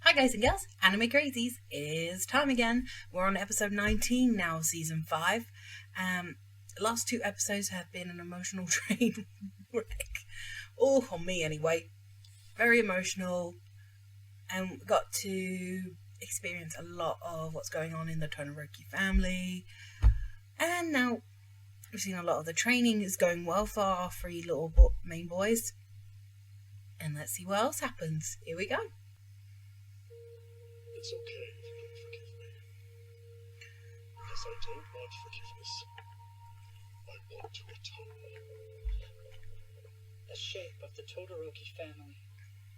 Hi guys and girls, Anime Crazies, it's time again. We're on episode 19 now of season 5. The last 2 episodes have been an emotional train wreck. All for me anyway. Very emotional, and we got to experience a lot of what's going on in the Todoroki family. And now we've seen a lot of the training is going well for our 3 little main boys. And let's see what else happens. Here we go. It's okay if you don't forgive me. Because I don't want forgiveness. I want to atone. The shape of the Todoroki family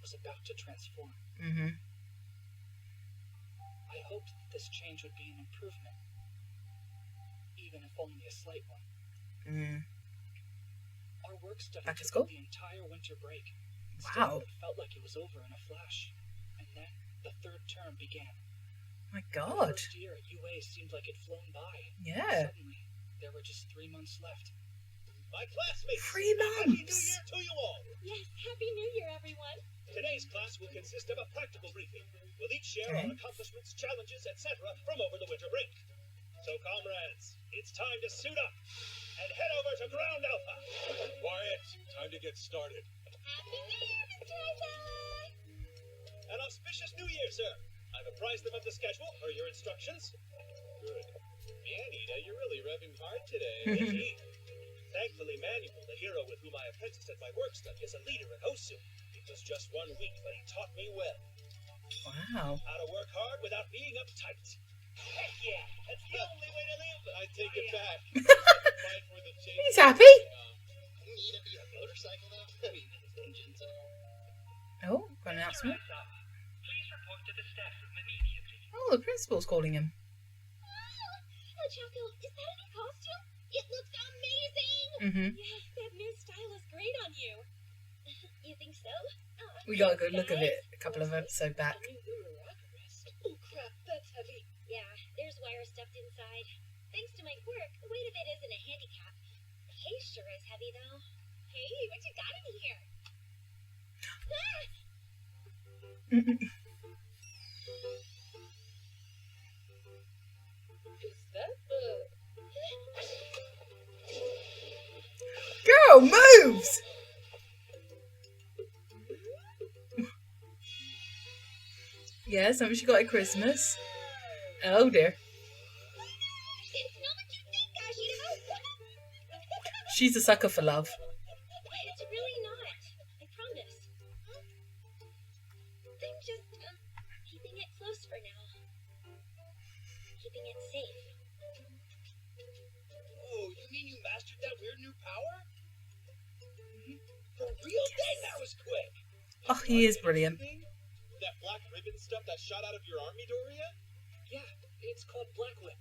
was about to transform. I hoped that this change would be an improvement, even if only a slight one. Our work study Back to took school? the entire winter break. Wow. Still, it felt like it was over in a flash. And then the third term began. My The god. first year at UA seemed like it'd flown by. Yeah. Suddenly, there were just 3 months left. My classmates! 3 Happy New months! Year to you all! Yes, Happy New Year, everyone! Today's class will consist of a practical briefing. We'll each share our accomplishments, challenges, etc. from over the winter break. So, comrades, it's time to suit up and head over to Ground Alpha. Quiet. Time to get started. Happy New Year, Mr. Isaac! An auspicious New Year, sir. I've apprised them of the schedule per your instructions. Good. Man, Ida, you're really revving hard today. Indeed. Thankfully, Manuel, the hero with whom I apprenticed at my work study, is a leader in Hosu. It was just 1 week, but he taught me well. Wow. How to work hard without being uptight. Heck yeah, that's the only way to live. I take it back. Fight for the change. He's happy. Need to be a motorcycle now? I mean, engines and all. Oh, got an announcement. Please report to the staff room immediately. Oh, the principal's calling him. Oh, Choco, is that a new costume? It looks amazing! Yes, that new style is great on you. You think so? We got a good look of it a couple of episodes back. A new lunar rocket rest. Oh, crap, that's heavy. Yeah, there's wire stuffed inside. Thanks to my quirk, the weight of it isn't a handicap. The case sure is heavy, though. Hey, what you got in here? Is that the... Girl, moves! Yeah, something she got at Christmas. Oh dear. It's not what you think, Ashito! She's a sucker for love. It's really not. I promise. I'm just, keeping it close for now. Keeping it safe. Oh, you mean you mastered that weird new power? For real? Dang, that was quick! Oh, he is brilliant. That black ribbon stuff that shot out of your army, Doria? Yeah, it's called Black Whip.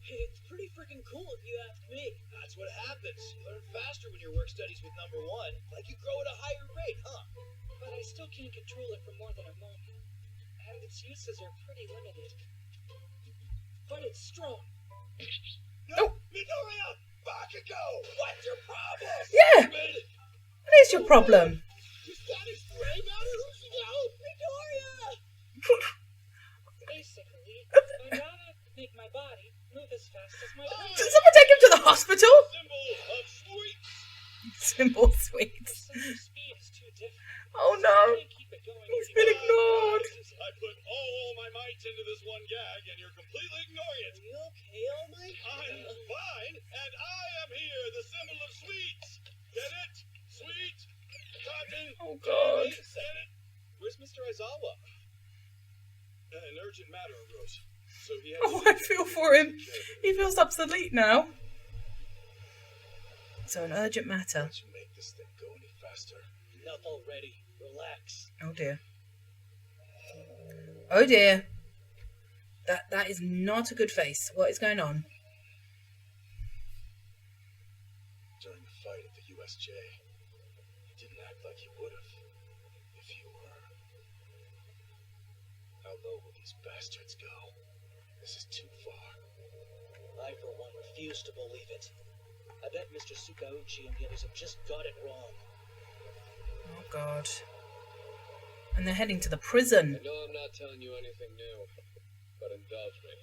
It's pretty freaking cool if you ask me. That's what happens. You learn faster when your work studies with number 1. Like you grow at a higher rate, huh? But I still can't control it for more than a moment. And its uses are pretty limited. But it's strong. No! Midoriya! Bakugo! What's your problem? Yeah! What is your problem? You got his gray matter? Who's out? Midoriya! Basically, I gotta make my body move as fast as my brain. Did someone take him to the hospital? Symbol of sweet! Simple sweet. The sense of speed is too different. Oh So no. I can't keep it going He's any been longer. ignored. I put all my might into this one gag, and you're completely ignoring it. Are you okay, All Might? I'm fine, and I am here, the symbol of sweets. Get it? Sweet, cotton, Oh god. candy, said it. Where's Mr. Aizawa? An urgent matter arose, so he had Oh, I feel for him. He feels obsolete now. So an urgent matter. Let's make this thing go any faster. Enough already. Relax. Oh dear. Oh dear. That is not a good face. What is going on? During the fight at the USJ, you didn't act like you would have if you were. How low will these bastards go? This is too far. I, for one, refuse to believe it. I bet Mr. Sukauchi and the others have just got it wrong. Oh god. And they're heading to the prison. I know I'm not telling you anything new, but indulge me.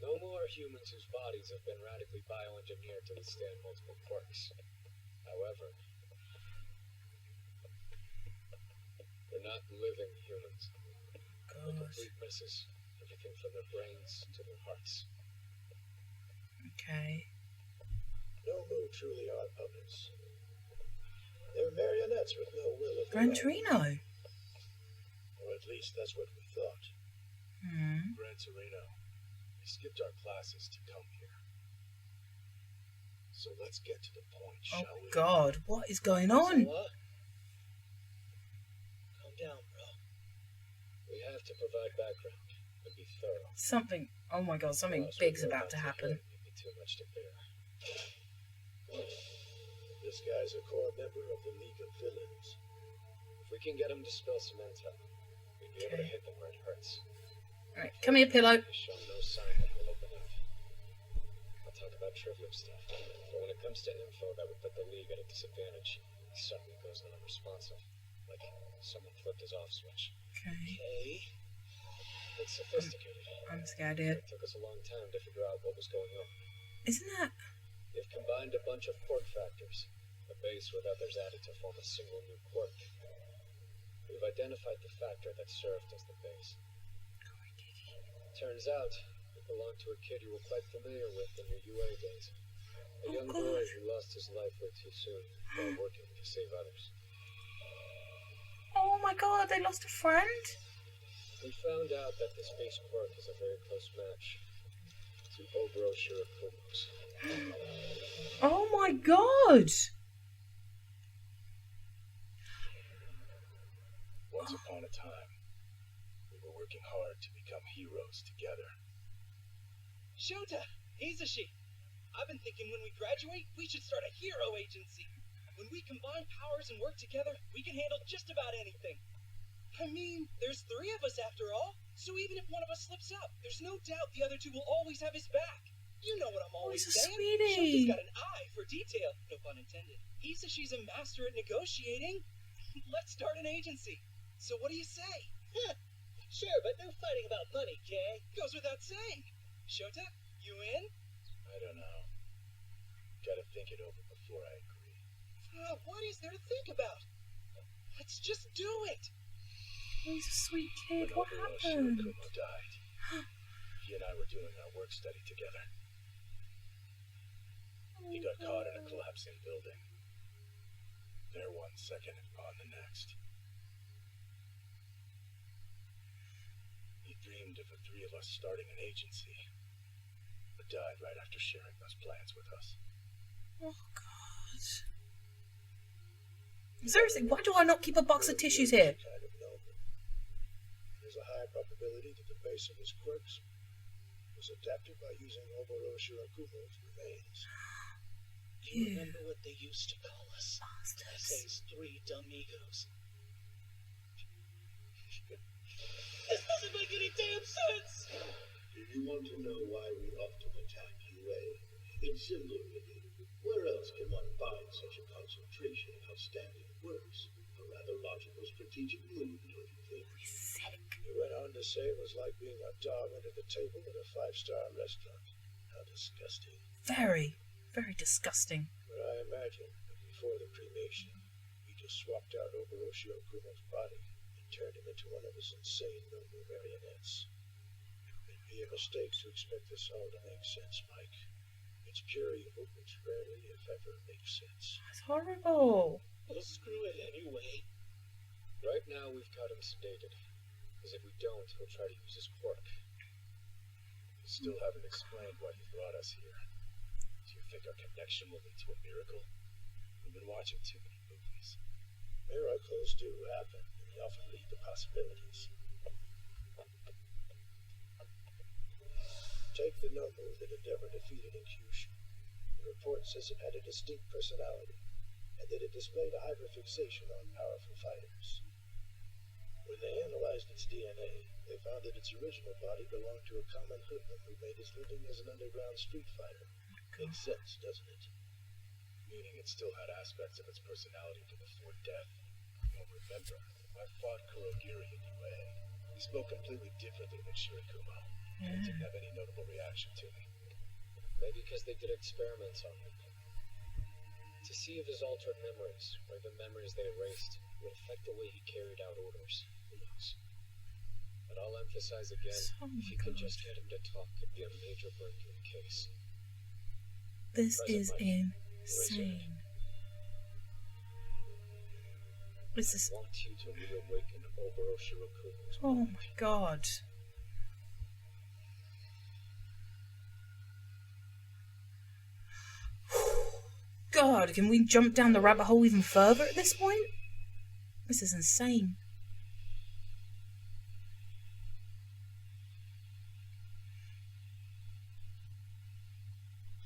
No more humans whose bodies have been radically bioengineered to withstand multiple quirks. However, they're not living humans. They're complete messes. Everything from their brains to their hearts. Okay. No more truly are puppets. They're marionettes with no will of their Gran own. Torino. Or at least that's what we thought. Gran Torino, we skipped our classes to come here. So let's get to the point, Oh shall we? God, what is going on? What? Calm down, bro. We have to provide background and be thorough. Something. Oh my God, something big's about to happen. It'd be too much to bear. This guy's a core member of the League of Villains. If we can get him to spill some intel, we'd be able to Okay. hit them where it hurts. Alright, come here, Pillow. He's shown no sign that he'll open up. I'll talk about trivial stuff, but when it comes to info that would put the League at a disadvantage, he suddenly goes non-responsive, like someone flipped his off switch. Okay. Okay. It's sophisticated. I'm scared here. It took us a long time to figure out what was going on. Isn't that... They've combined a bunch of quirk factors, a base with others added to form a single new quirk. We've identified the factor that served as the base. Turns out, it belonged to a kid you were quite familiar with in your UA days. A young boy who lost his life way too soon while working to save others. Oh my God, they lost a friend? We found out that this base quirk is a very close match to Obro Shirakumo's. Oh my God! Once upon a time, we were working hard to become heroes together. Shota, Hisashi. I've been thinking when we graduate, we should start a hero agency. When we combine powers and work together, we can handle just about anything. I mean, there's 3 of us after all, so even if one of us slips up, there's no doubt the other 2 will always have his back. You know what I'm always he's a saying. sweetie. Shota's got an eye for detail, no pun intended. Hisashi's a master at negotiating. Let's start an agency. So what do you say? Sure, but no fighting about money, Kay. Goes without saying. Shota, you in? I don't know. Gotta think it over before I agree. What is there to think about? Let's just do it. Oh, he's a sweet kid. When What Obro happened? Shirakumo died, he and I were doing our work study together. He got caught in a collapsing building. There 1 second and gone the next. He dreamed of the 3 of us starting an agency, but died right after sharing those plans with us. Oh God. Seriously, why do I not keep a box of tissues here? Kind of noble. There's a high probability that the base of his quirks was adapted by using Oboro Shirakumo's remains. Do you remember what they used to call us? Bastards. Say's 3 Dumigos. This doesn't make any damn sense! Do you want to know why we often attack UA? It's simple, really. Where else can one find such a concentration of outstanding works? A rather logical strategic move, don't you think? He's sick. He went on to say it was like being a dog under the table at a 5-star restaurant. How disgusting. Very, very disgusting. But I imagine that before the cremation, he just swapped out Oboro Shirakumo's body and turned him into one of his insane noble marionettes. It'd be a mistake to expect this all to make sense, Mike. It's pure evil which rarely, if ever, makes sense. That's horrible. Well, screw it anyway. Right now, we've got him sedated. Because if we don't, he'll try to use his quirk. We still haven't explained why he brought us here. Do you think our connection will lead to a miracle? We've been watching too many movies. Miracles do happen, and they often lead to possibilities. Take the noble that Endeavor defeated in Kyushu. The report says it had a distinct personality, and that it displayed a hyperfixation on powerful fighters. When they analyzed its DNA, they found that its original body belonged to a common hoodlum who made his living as an underground street fighter. Makes sense, doesn't it? Meaning it still had aspects of its personality from before death. We don't remember. I fought Kurogiri in UA. He spoke completely differently than Shirakumo. He didn't have any notable reaction to me. Maybe because they did experiments on him. To see if his altered memories, or even memories they erased, would affect the way he carried out orders. Who knows? But I'll emphasize again, if you can just get him to talk, it'd be a major break in the case. This is Present insane. This is... I want you to reawaken Oboro Shirakumo's Oh mind. my god. God, can we jump down the rabbit hole even further at this point? This is insane.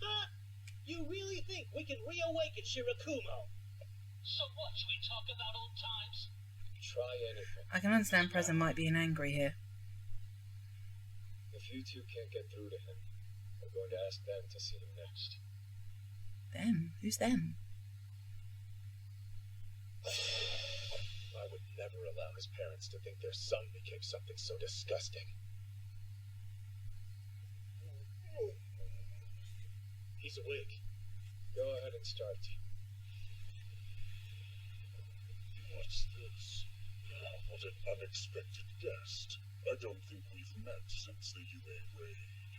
Huh? You really think we can reawaken Shirakumo? So what, should we talk about old times? Try anything. I can understand Present might be angry here. If you two can't get through to him, I'm going to ask them to see him next. Them? Who's them? I would never allow his parents to think their son became something so disgusting. He's awake. Go ahead and start. What's this? What an unexpected guest. I don't think we've met since the UA raid.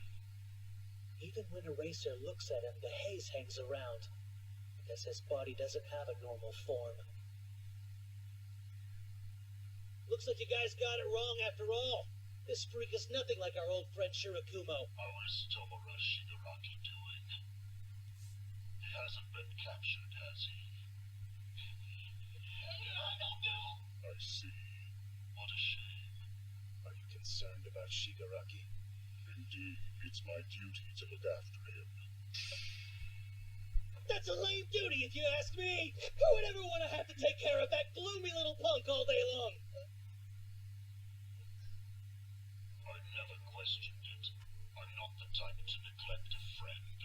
Even when Eraser looks at him, the haze hangs around. I guess his body doesn't have a normal form. Looks like you guys got it wrong after all. This freak is nothing like our old friend Shirakumo. How is Tomura Shigaraki doing? He hasn't been captured, has he? I don't know. I see. What a shame. Are you concerned about Shigaraki? Indeed, it's my duty to look after him. That's a lame duty if you ask me. Who would ever want to have to take care of that gloomy little punk all day long? I never questioned it. I'm not the type to neglect a friend.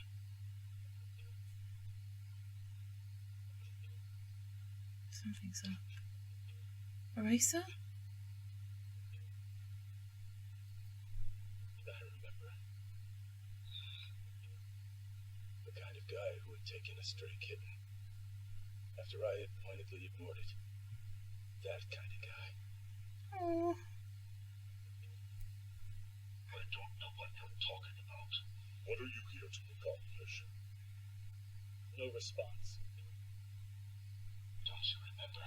Something's up. Eraser? I remember. The kind of guy who had taken a stray kitten. After I had pointedly ignored it. That kind of guy. Oh. I don't know what you're talking about. What are you here to accomplish? No response. Don't you remember?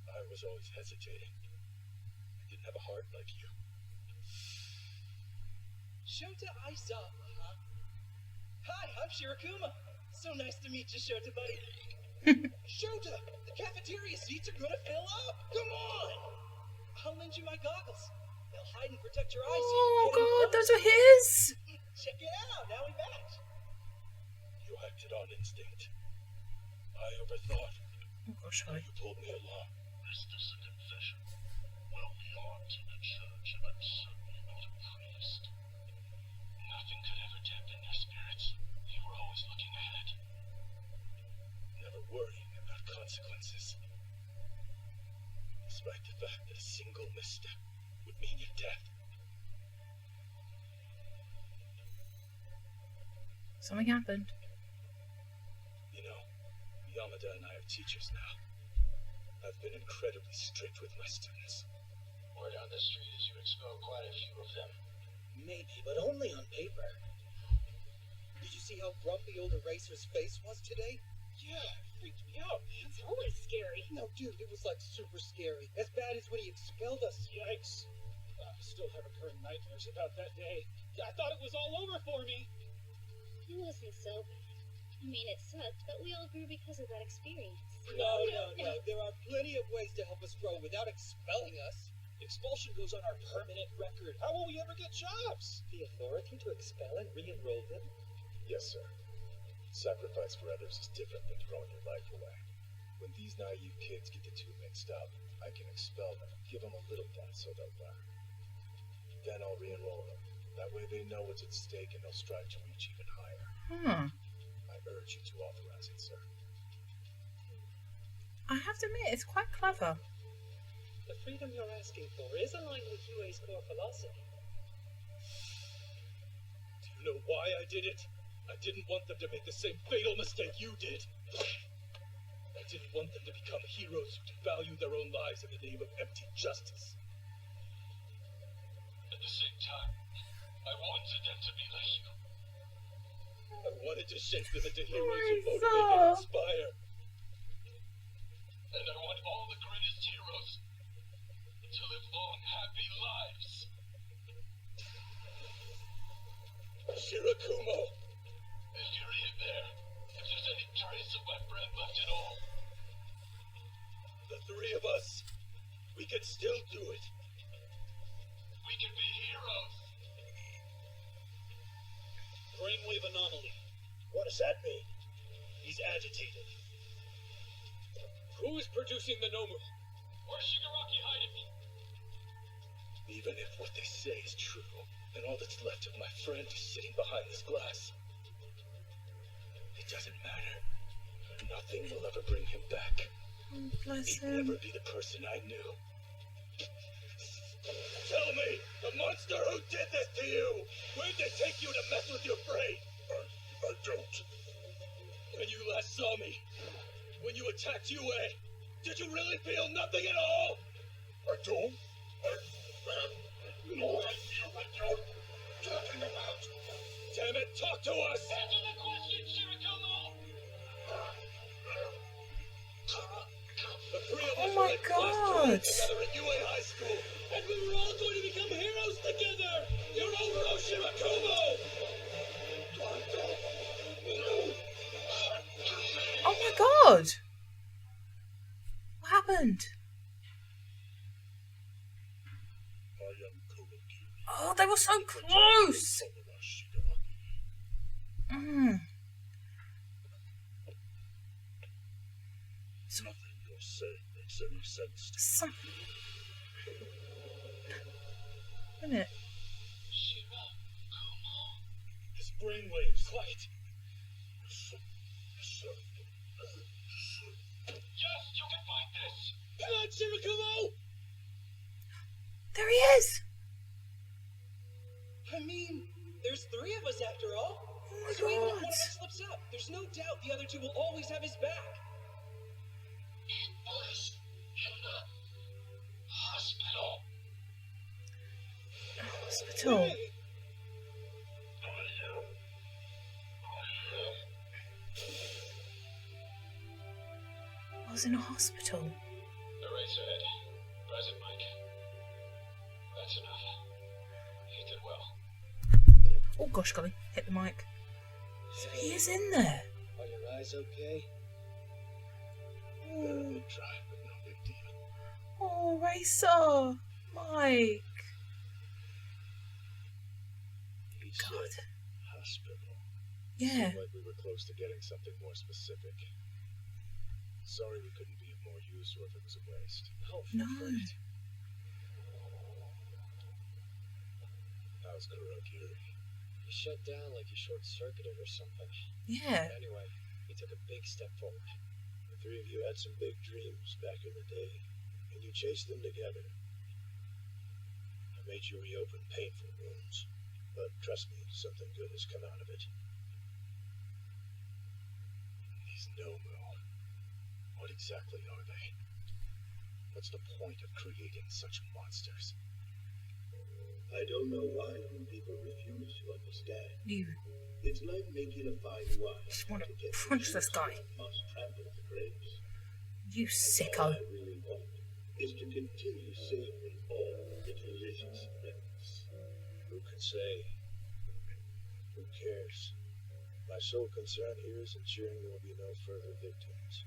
I was always hesitating. I didn't have a heart like you. Shota Aiza, huh? Hi, I'm Shirakumo. So nice to meet you, Shota buddy. Shota, the cafeteria seats are gonna fill up. Come on! I'll lend you my goggles. They'll hide and protect your eyes. Oh so you god, can't those are his! Check it out. Now we match. You acted on instinct. I overthought. Oh gosh, hi. You pulled me along. Is this a confession? Well, we aren't in a church, and I'm certainly not a priest. Nothing could ever dampen your spirits. You were always looking ahead. Never worrying about consequences. Despite the fact that a single misstep would mean your death. Something happened. You know, Yamada and I are teachers now. I've been incredibly strict with my students. Word on the street is you expelled quite a few of them. Maybe, but only on paper. Did you see how grumpy old Eraser's face was today? Yeah, it freaked me out. It's always scary. No, dude, it was like super scary. As bad as when he expelled us. Yikes. I still have recurring nightmares about that day. I thought it was all over for me. It wasn't so bad. I mean, it sucked, but we all grew because of that experience. No. There are plenty of ways to help us grow without expelling us. Expulsion goes on our permanent record. How will we ever get jobs? The authority to expel and re-enroll them? Yes, sir. Sacrifice for others is different than throwing your life away. When these naive kids get the two mixed up, I can expel them, give them a little death so they'll learn. Then I'll re-enroll them. That way they know what's at stake and they'll strive to reach even higher. I urge you to authorize it, sir. I have to admit, it's quite clever. The freedom you're asking for is aligned with UA's core philosophy. Do you know why I did it? I didn't want them to make the same fatal mistake you did. I didn't want them to become heroes who devalue their own lives in the name of empty justice. At the same time, I wanted them to be like you. I wanted to shape them into heroes who motivate and inspire. And I want all the greatest heroes to live long, happy lives. Shirakumo, if you're in there, if there's any trace of my friend left at all, the three of us, we can still do it. We can be heroes. Brainwave anomaly. What does that mean? He's agitated. Who is producing the Nomu? Where's Shigaraki hiding? Even if what they say is true, then all that's left of my friend is sitting behind this glass. It doesn't matter. Nothing will ever bring him back. Oh, bless He'd him. never be the person I knew. Tell me, the monster who did this to you! Where'd they take you to mess with your brain? I don't. When you last saw me, when you attacked UA, did you really feel nothing at all? I don't. I have no idea what you're talking about. Damn it, talk to us! Answer the question, Shirakumo! The three of us Oh my went class touring God. together at UA High School, and we were all going to become heroes together! You're over, Shirakumo! Oh my God. What happened? Oh, they were so close. Mm. Nothing you're saying makes any sense to Some... Minute. his brainwaves. Quiet. Yes, you can find this. Come on, Shirakumo! There he is. I mean, there's three of us after all. Oh my So even if one God. of us slips up, there's no doubt the other two will always have his back. It was in the hospital. Hospital. Hey, I was in a hospital. Eraserhead. Present, Mike. That's enough. You did well. Oh gosh, golly, hit the mic. So he is in there. Are your eyes okay? Oh, Good try, but no big deal. oh Racer. Mike. He God. said hospital. Yeah. Seemed like we were close to getting something more specific. Sorry we couldn't be of more use or if it was a waste. Oh, No. great. How's Kurogiri? He shut down like he short-circuited or something. Yeah. Anyway, he took a big step forward. The three of you had some big dreams back in the day, and you chased them together. I made you reopen painful wounds, but trust me, something good has come out of it. These Nomu. What exactly are they? What's the point of creating such monsters? I don't know why people refuse to understand. You It's like making a fine wine. just want to get the punch this juice guy. must trample the grapes. You All sicko. I really want is to continue savoring all the delicious remnants. Who can say? Who cares? My sole concern here is ensuring there will be no further victims.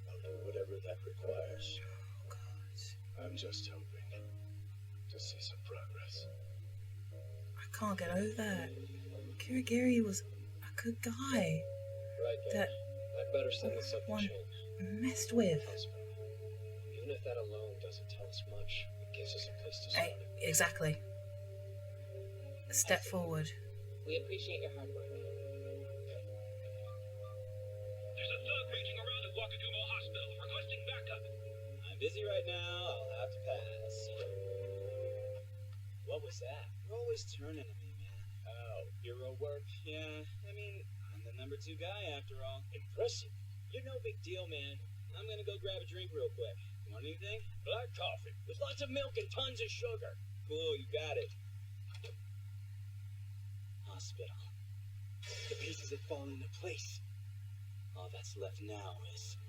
I'll do whatever that requires. I'm just hoping to see some progress. I can't get over that. Kurogiri was a good guy Right then, that I'd better send this up the one chain. messed with. Hospital. Even if that alone doesn't tell us much, it gives us a place to Hey, start. exactly. A step forward. We appreciate your hard work. There's a thug raging around at Wakagumo Hospital requesting backup. I'm busy right now. I'll have What was that? You're always turning to me, man. Oh, hero work? Yeah, I mean, I'm the number 2 guy after all. Impressive. You're no big deal, man. I'm gonna go grab a drink real quick. You want anything? Black coffee with lots of milk and tons of sugar. Cool, you got it. Hospital. The pieces have fallen into place. All that's left now is...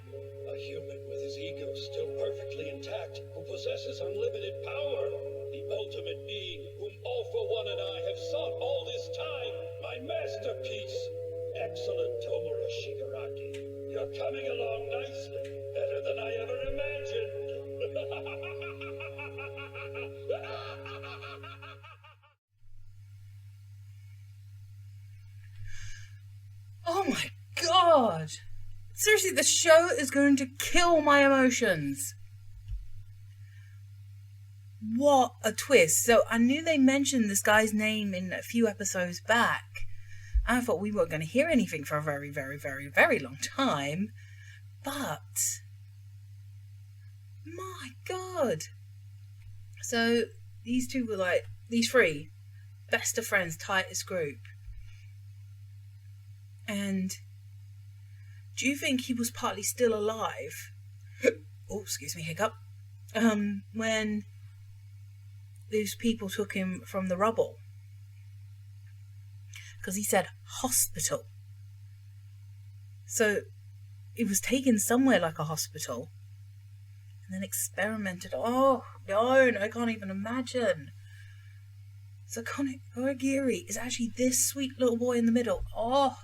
A human with his ego still perfectly intact, who possesses unlimited power. The ultimate being whom All for One and I have sought all this time. My masterpiece. Excellent Tomura Shigaraki. You're coming along nicely. Better than I ever imagined. Oh my god! Seriously, the show is going to kill my emotions. What a twist. So I knew they mentioned this guy's name in a few episodes back. I thought we weren't going to hear anything for a very, very, very, very long time. But... my god. So these two were like, these three, best of friends, tightest group. And do you think he was partly still alive? Oh, excuse me, hiccup. When these people took him from the rubble. Because he said hospital. So it was taken somewhere like a hospital. And then experimented. Oh, no, I can't even imagine. So Kurogiri is actually this sweet little boy in the middle. Oh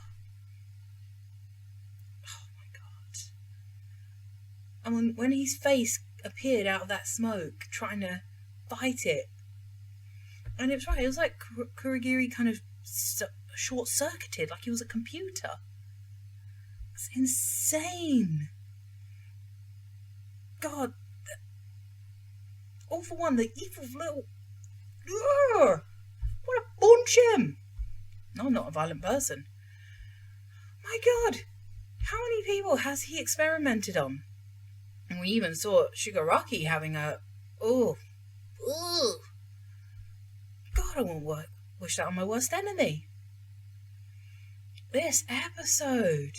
my god. And when his face appeared out of that smoke, trying to fight it. And it was right, it was like Kurogiri kind of short-circuited, like he was a computer. It's insane. God. All for One, the evil little... Ugh, what a bunch him. No, I'm not a violent person. My god. How many people has he experimented on? And we even saw Shigaraki having a... God, I won't wish that on my worst enemy. This episode,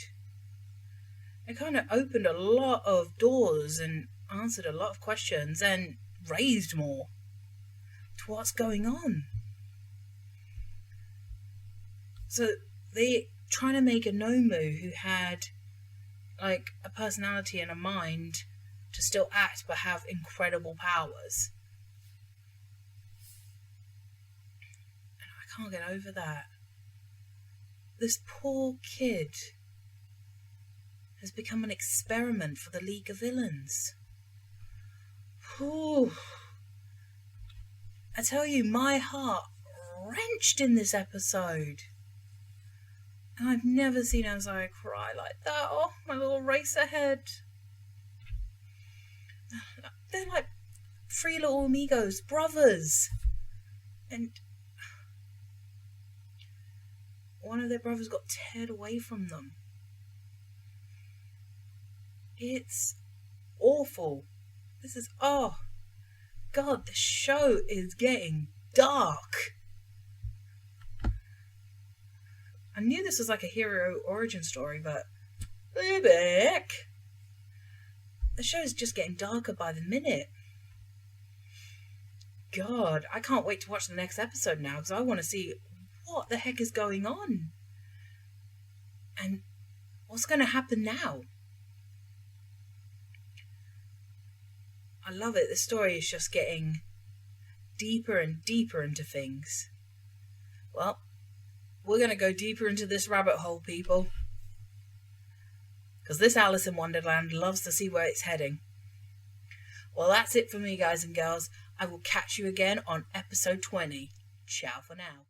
it kind of opened a lot of doors and answered a lot of questions and raised more to what's going on. So they're trying to make a Nomu who had like a personality and a mind to still act but have incredible powers. And I can't get over that. This poor kid has become an experiment for the League of Villains. Whew. I tell you, my heart wrenched in this episode. And I've never seen Azai cry like that. Oh, my little racer head. They're like three little amigos, brothers. And one of their brothers got teared away from them. It's awful. This is, oh, God, the show is getting dark. I knew this was like a hero origin story, but the show is just getting darker by the minute. God, I can't wait to watch the next episode now because I want to see what the heck is going on. And what's going to happen now? I love it. The story is just getting deeper and deeper into things. Well, we're going to go deeper into this rabbit hole, people. Because this Alice in Wonderland loves to see where it's heading. Well, that's it for me, guys and girls. I will catch you again on episode 20. Ciao for now.